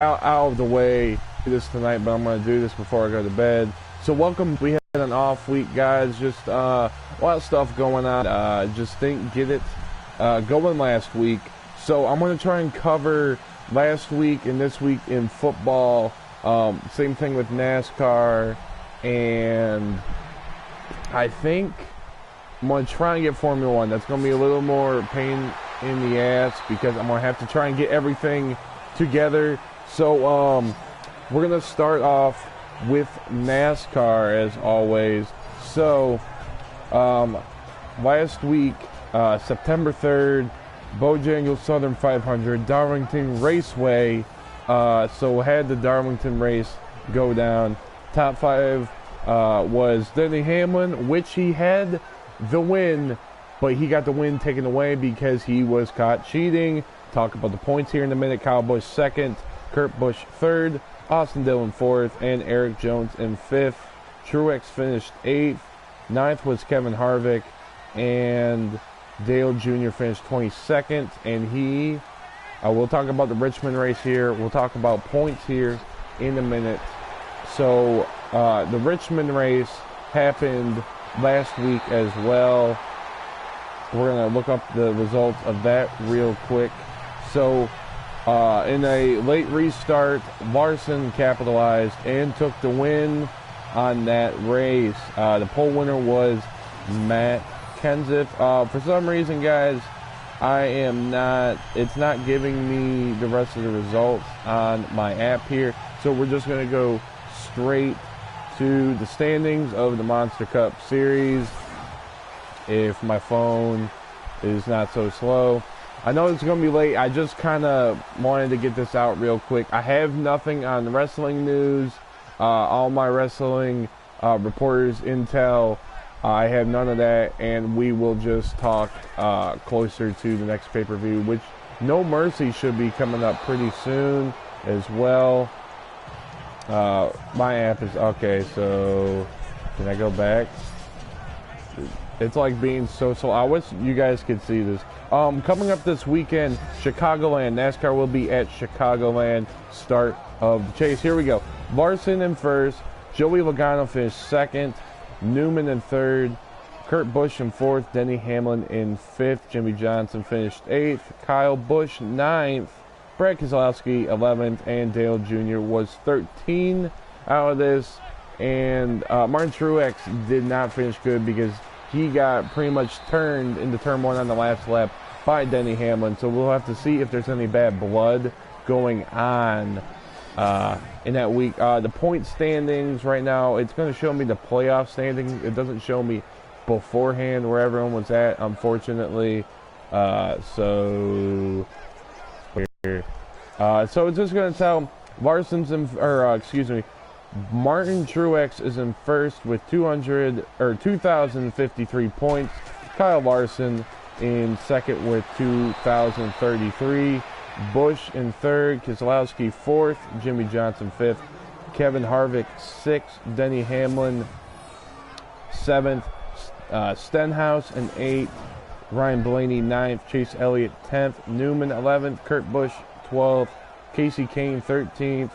out of the way do this tonight, but I'm going to do this before I go to bed. So welcome. We had an off week, guys. Just a lot of stuff going on. Just didn't get it going last week. So I'm going to try and cover last week and this week in football. Same thing with NASCAR. And I think I'm going to try and get Formula One. That's going to be a little more pain in the ass because I'm going to have to try and get everything together. So we're going to start off with NASCAR as always. So last week, September 3rd, Bojangles Southern 500, Darlington Raceway. So had the Darlington race go down. Top 5 was Denny Hamlin, which he had the win, but he got the win taken away because he was caught cheating. Talk about the points here in a minute. Kyle Busch second, Kurt Busch third, Austin Dillon fourth, and Eric Jones in fifth. Truex finished eighth. Ninth was Kevin Harvick, and Dale Jr. finished 22nd. And we'll talk about the Richmond race here. We'll talk about points here in a minute. So the Richmond race happened last week as well. We're going to look up the results of that real quick. So in a late restart, Larson capitalized and took the win on that race. The pole winner was Matt Kenseth. For some reason, guys, it's not giving me the rest of the results on my app here. So we're just going to go straight to the standings of the Monster Cup Series. If my phone is not so slow. I know it's going to be late. I just kind of wanted to get this out real quick. I have nothing on the wrestling news. All my wrestling reporters' intel, I have none of that. And we will just talk closer to the next pay-per-view, which No Mercy should be coming up pretty soon as well. My app is okay, so can I go back? It's like being so slow. I wish you guys could see this. Coming up this weekend, Chicagoland. NASCAR will be at Chicagoland. Start of the chase. Here we go. Larson in first. Joey Logano finished second. Newman in third. Kurt Busch in fourth. Denny Hamlin in fifth. Jimmy Johnson finished eighth. Kyle Busch ninth. Brad Keselowski 11th. And Dale Jr. was 13 out of this. And Martin Truex did not finish good because he got pretty much turned into turn one on the last lap by Denny Hamlin. So we'll have to see if there's any bad blood going on in that week. The point standings right now, it's going to show me the playoff standings. It doesn't show me beforehand where everyone was at, unfortunately. So it's just going to tell Martin Truex is in first with 2,053 points. Kyle Larson in second with 2,033. Busch in third. Keselowski fourth. Jimmy Johnson fifth. Kevin Harvick sixth. Denny Hamlin seventh. Stenhouse in eighth. Ryan Blaney ninth. Chase Elliott 10th. Newman 11th. Kurt Busch 12th. Casey Kane 13th.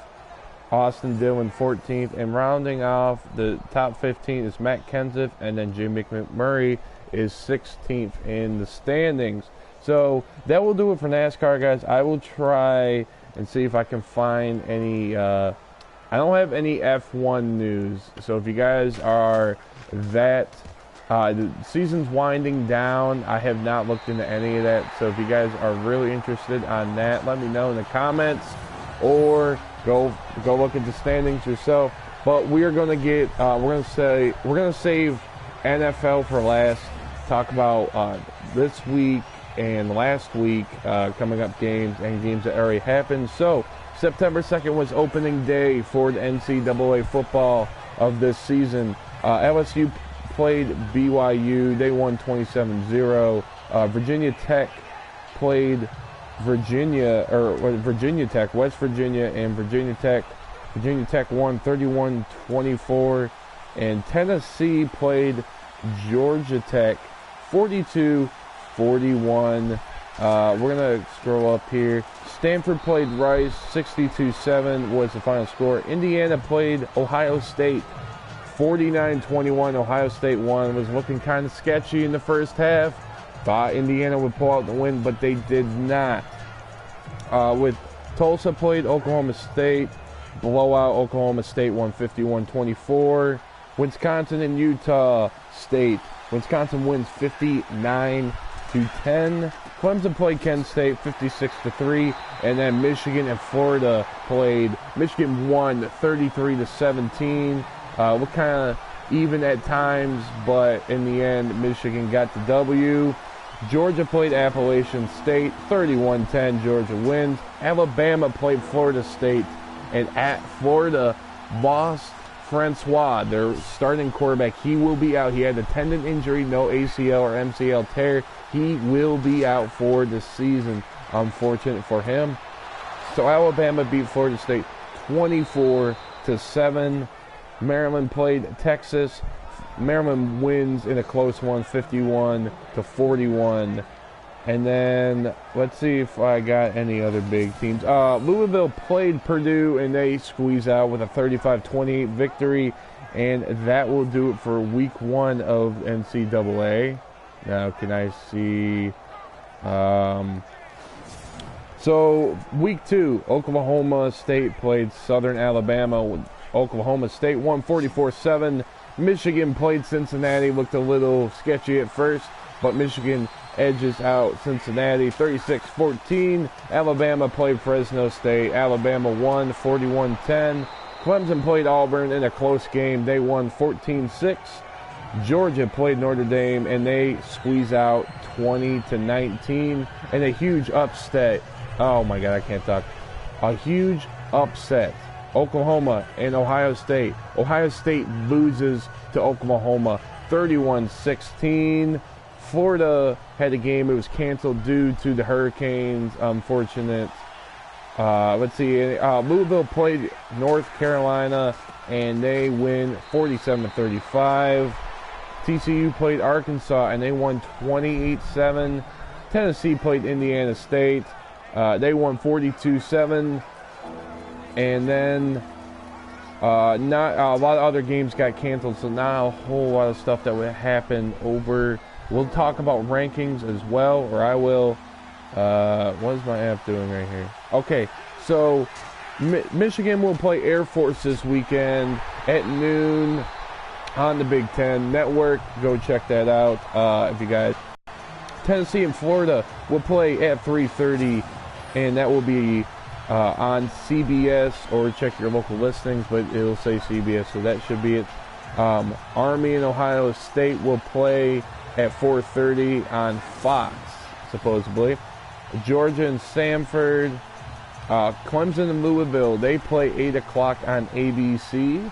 Austin Dillon 14th, and rounding off the top 15 is Matt Kenseth, and then Jimmy McMurray is 16th in the standings. So that will do it for NASCAR, guys. I will try and see if I can find any. I don't have any F1 news, so if you guys are that, the season's winding down. I have not looked into any of that, so if you guys are really interested on that, let me know in the comments, or go look at the standings yourself. But we are going to get we're going to save NFL for last. Talk about this week and last week coming up games and games that already happened. So September 2nd was opening day for the NCAA football of this season. LSU played BYU. They won 27-0. Virginia Tech played West Virginia, and Virginia Tech won 31-24, and Tennessee played Georgia Tech 42-41. We're going to scroll up here. Stanford played Rice, 62-7 was the final score. Indiana played Ohio State, 49-21. Ohio State won. It was looking kind of sketchy in the first half. Thought Indiana would pull out the win, but they did not. With Tulsa played Oklahoma State, blowout. Oklahoma State won 51-24. Wisconsin and Utah State. Wisconsin wins 59-10. Clemson played Kent State 56-3, and then Michigan and Florida played. Michigan won 33-17. We're kind of even at times, but in the end, Michigan got the W. Georgia played Appalachian State 31-10. Georgia wins. Alabama played Florida State, and at Florida lost Francois, their starting quarterback. He will be out. He had a tendon injury, no ACL or MCL tear. He will be out for the season. Unfortunate for him. So Alabama beat Florida State 24-7. Maryland played Texas. Maryland wins in a close one, 51-41. And then let's see if I got any other big teams. Louisville played Purdue, and they squeeze out with a 35-28 victory. And that will do it for week 1 of NCAA. Now, can I see? So, week 2, Oklahoma State played Southern Alabama. Oklahoma State won 44-7. Michigan played Cincinnati. Looked a little sketchy at first, but Michigan edges out Cincinnati 36-14. Alabama played Fresno State. Alabama won 41-10. Clemson played Auburn in a close game. They won 14-6. Georgia played Notre Dame, and they squeeze out 20-19. And a huge upset. Oh my God, I can't talk. A huge upset. Oklahoma and Ohio State. Ohio State loses to Oklahoma 31-16. Florida had a game. It was canceled due to the hurricanes. Unfortunate. Let's see. Louisville played North Carolina, and they win 47-35. TCU played Arkansas, and they won 28-7. Tennessee played Indiana State. They won 42-7. And then not a lot of other games got canceled, so not a whole lot of stuff that would happen over. We'll talk about rankings as well, or I will. What is my app doing right here? Okay, so Michigan will play Air Force this weekend at noon on the Big Ten Network. Go check that out if you guys. Tennessee and Florida will play at 3:30, and that will be on CBS, or check your local listings, but it'll say CBS, so that should be it. Army and Ohio State will play at 4:30 on Fox, supposedly. Georgia and Stanford. Clemson and Louisville, they play 8 o'clock on ABC.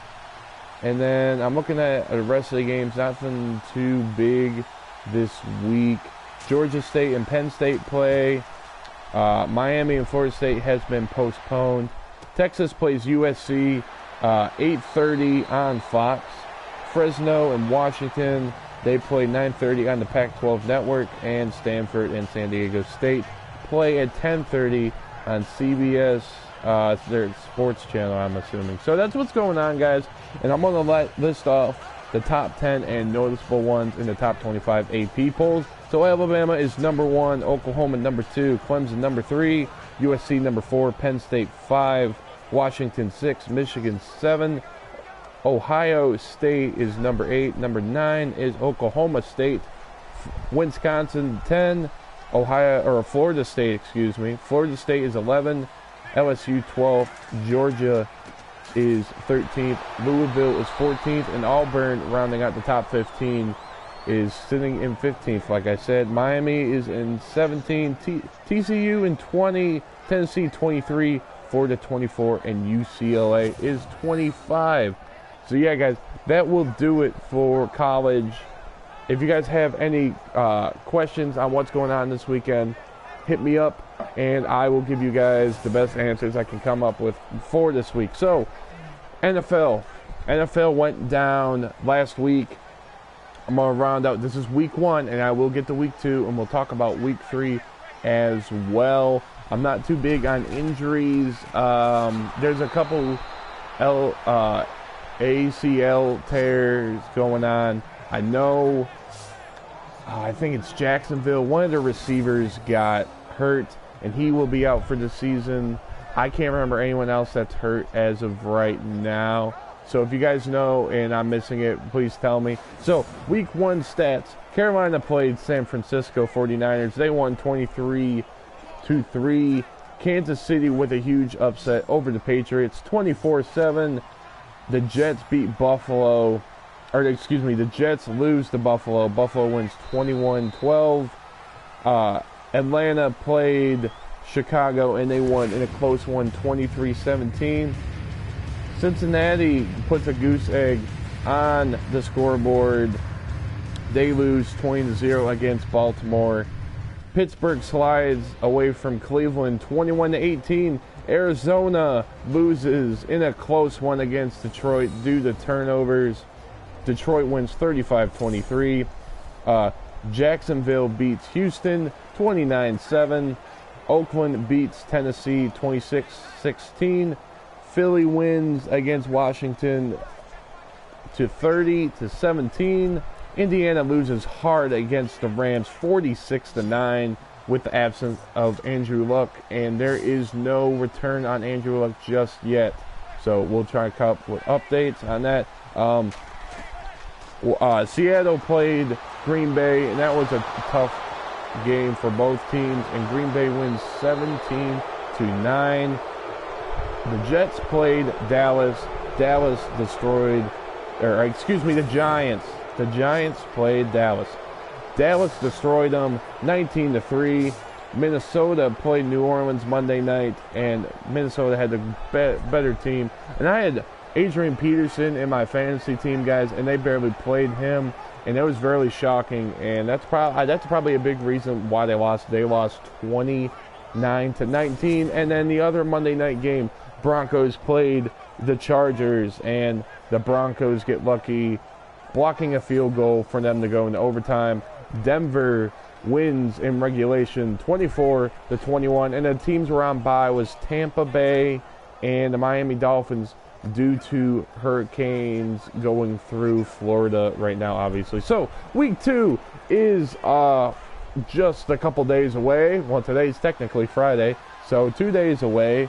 And then I'm looking at the rest of the games, nothing too big this week. Georgia State and Penn State play. Miami and Florida State has been postponed. Texas plays USC 8:30 on Fox. Fresno and Washington, they play 9:30 on the Pac-12 Network. And Stanford and San Diego State play at 10:30 on CBS. It's their sports channel, I'm assuming. So that's what's going on, guys. And I'm going to list off the top 10 and noticeable ones in the top 25 AP polls. So Alabama is number 1, Oklahoma number 2, Clemson number 3, USC number 4, Penn State 5, Washington 6, Michigan 7, Ohio State is number 8, number 9 is Oklahoma State, Wisconsin 10, Florida State, Florida State is 11, LSU 12th, Georgia is 13th, Louisville is 14th, and Auburn, rounding out the top 15, is sitting in 15th. Like I said, Miami is in 17, TCU in 20, Tennessee 23, Florida 24, and UCLA is 25. So yeah, guys, that will do it for college. If you guys have any questions on what's going on this weekend, hit me up, and I will give you guys the best answers I can come up with for this week. So, NFL went down last week. I'm going to round out. This is week 1, and I will get to week 2, and we'll talk about week 3 as well. I'm not too big on injuries. There's a couple ACL tears going on. I know, I think it's Jacksonville. One of the receivers got hurt, and he will be out for the season. I can't remember anyone else that's hurt as of right now. So if you guys know and I'm missing it, please tell me. So week 1 stats. Carolina played San Francisco 49ers. They won 23-3. Kansas City with a huge upset over the Patriots 24-7. The Jets beat Buffalo. The Jets lose to Buffalo. Buffalo wins 21-12. Atlanta played Chicago, and they won in a close one, 23-17. Cincinnati puts a goose egg on the scoreboard. They lose 20-0 against Baltimore. Pittsburgh slides away from Cleveland, 21-18. Arizona loses in a close one against Detroit due to turnovers. Detroit wins 35-23. Jacksonville beats Houston 29-7. Oakland beats Tennessee 26-16. Philly wins against Washington to 30-17. Indiana loses hard against the Rams 46-9 with the absence of Andrew Luck, and there is no return on Andrew Luck just yet. So we'll try to come up with updates on that. Seattle played Green Bay, and that was a tough game for both teams, and Green Bay wins 17-9. The Jets played Dallas. Dallas destroyed, the Giants. The Giants played Dallas. Dallas destroyed them 19-3. Minnesota played New Orleans Monday night, and Minnesota had the better team. And I had Adrian Peterson in my fantasy team, guys, and they barely played him, and it was very shocking. And that's probably a big reason why they lost. They lost 29-19. And then the other Monday night game, Broncos played the Chargers, and the Broncos get lucky, blocking a field goal for them to go into overtime. Denver wins in regulation 24-21, and the teams were on bye was Tampa Bay and the Miami Dolphins due to hurricanes going through Florida right now, obviously. So week 2 is just a couple days away. Well, today's technically Friday, so 2 days away.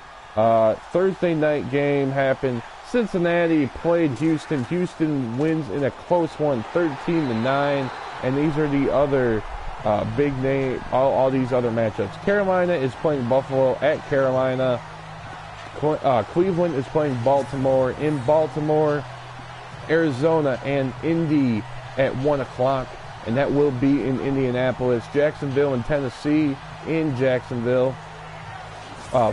Thursday night game happened. Cincinnati played Houston. Houston wins in a close one, 13-9. And these are the other big name, all these other matchups. Carolina is playing Buffalo at Carolina. Cleveland is playing Baltimore in Baltimore. Arizona and Indy at 1 o'clock, and that will be in Indianapolis. Jacksonville and Tennessee in Jacksonville.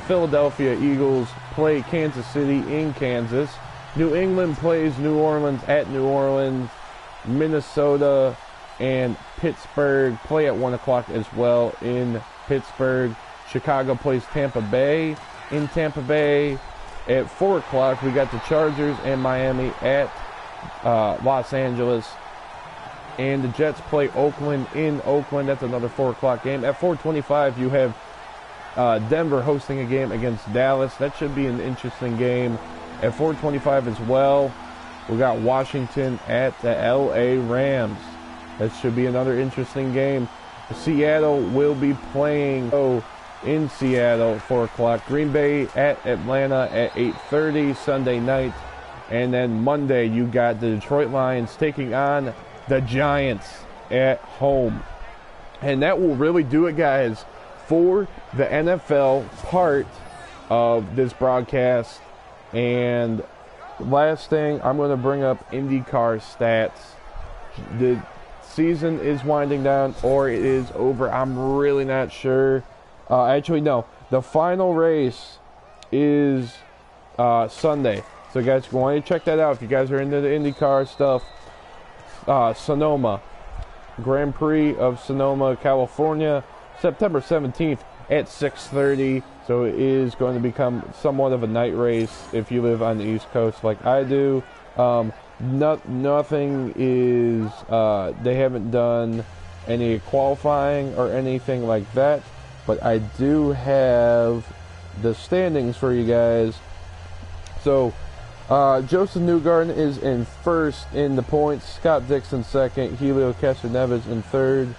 Philadelphia Eagles play Kansas City in Kansas. New England plays New Orleans at New Orleans. Minnesota and Pittsburgh play at 1 o'clock as well in Pittsburgh. Chicago plays Tampa Bay in Tampa Bay. At 4 o'clock, we got the Chargers and Miami at Los Angeles. And the Jets play Oakland in Oakland. That's another 4 o'clock game. At 4:25, you have Denver hosting a game against Dallas. That should be an interesting game. At 4:25 as well, we got Washington at the LA Rams. That should be another interesting game. Seattle will be playing in Seattle, 4 o'clock. Green Bay at Atlanta at 8:30 Sunday night. And then Monday, you got the Detroit Lions taking on the Giants at home. And that will really do it, guys, for the NFL part of this broadcast. And last thing, I'm going to bring up IndyCar stats. The season is winding down, or it is over. I'm really not sure. Actually, no. The final race is Sunday. So, guys, go on and check that out if you guys are into the IndyCar stuff. Sonoma. Grand Prix of Sonoma, California, September 17th at 6:30. So it is going to become somewhat of a night race if you live on the East Coast like I do. Nothing is, they haven't done any qualifying or anything like that. but I do have the standings for you guys. So Joseph Newgarden is in first in the points, Scott Dixon second, Helio Castroneves in third,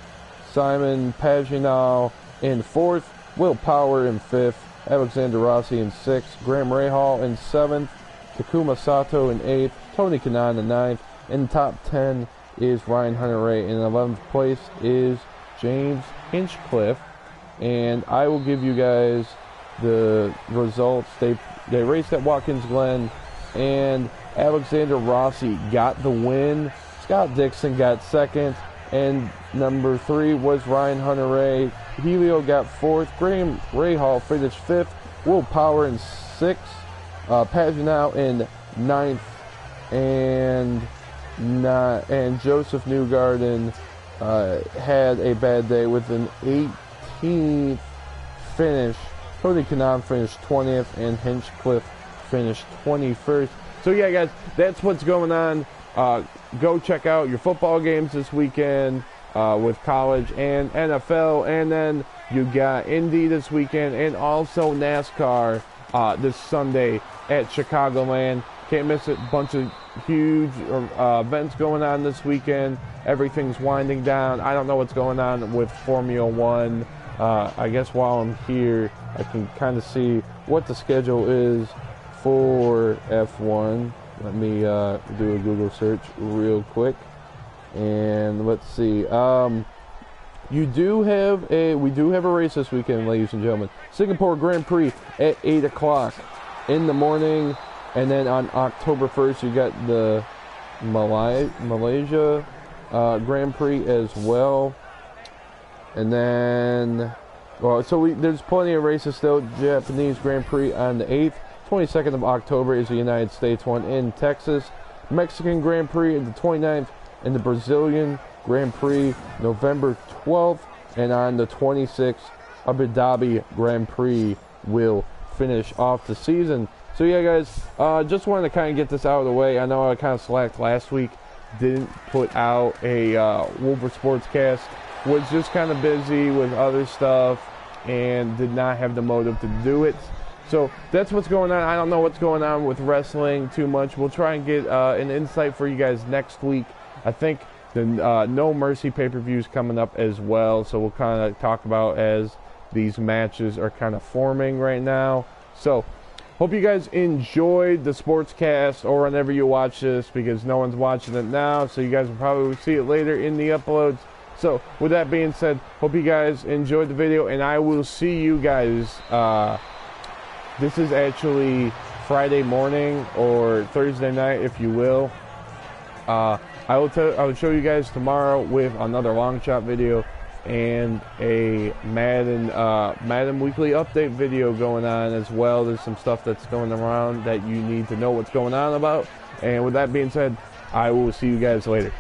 Simon Paginal in fourth, Will Power in fifth, Alexander Rossi in sixth, Graham Rahal in seventh, Takuma Sato in eighth, Tony Kanaan in ninth. In the top 10 is Ryan Hunter-Reay. In 11th place is James Hinchcliffe. And I will give you guys the results. They raced at Watkins Glen, and Alexander Rossi got the win. Scott Dixon got second, and number 3 was Ryan Hunter-Reay. Helio got fourth. Graham Rahal finished fifth. Will Power in sixth. Paginal in ninth, and Joseph Newgarden had a bad day with an 18th finish. Cody Kanaan finished 20th, and Hinchcliffe finished 21st. So yeah, guys, that's what's going on. Go check out your football games this weekend with college and NFL, and then you got Indy this weekend, and also NASCAR this Sunday at Chicagoland. Can't miss it. Bunch of huge events going on this weekend. Everything's winding down. I don't know what's going on with Formula One. I guess while I'm here, I can kind of see what the schedule is for F1. Let me do a Google search real quick, and let's see. We do have a race this weekend, ladies and gentlemen. Singapore Grand Prix at 8 o'clock in the morning, and then on October 1st you got the Malaysia Grand Prix as well. And then, there's plenty of races still. Japanese Grand Prix on the 8th. 22nd of October is the United States one in Texas. Mexican Grand Prix on the 29th, and the Brazilian Grand Prix November 12th. And on the 26th, Abu Dhabi Grand Prix will finish off the season. So yeah, guys, just wanted to kind of get this out of the way. I know I kind of slacked last week. Didn't put out a WolverSportsCast. Was just kind of busy with other stuff and did not have the motive to do it. So that's what's going on. I don't know what's going on with wrestling too much. We'll try and get an insight for you guys next week. I think the No Mercy pay-per-view is coming up as well. So we'll kind of talk about as these matches are kind of forming right now. So hope you guys enjoyed the Sportscast, or whenever you watch this, because no one's watching it now. So you guys will probably see it later in the uploads. So with that being said, hope you guys enjoyed the video, and I will see you guys. This is actually Friday morning or Thursday night, if you will. I will show you guys tomorrow with another long shot video and a Madden weekly update video going on as well. There's some stuff that's going around that you need to know what's going on about. And with that being said, I will see you guys later.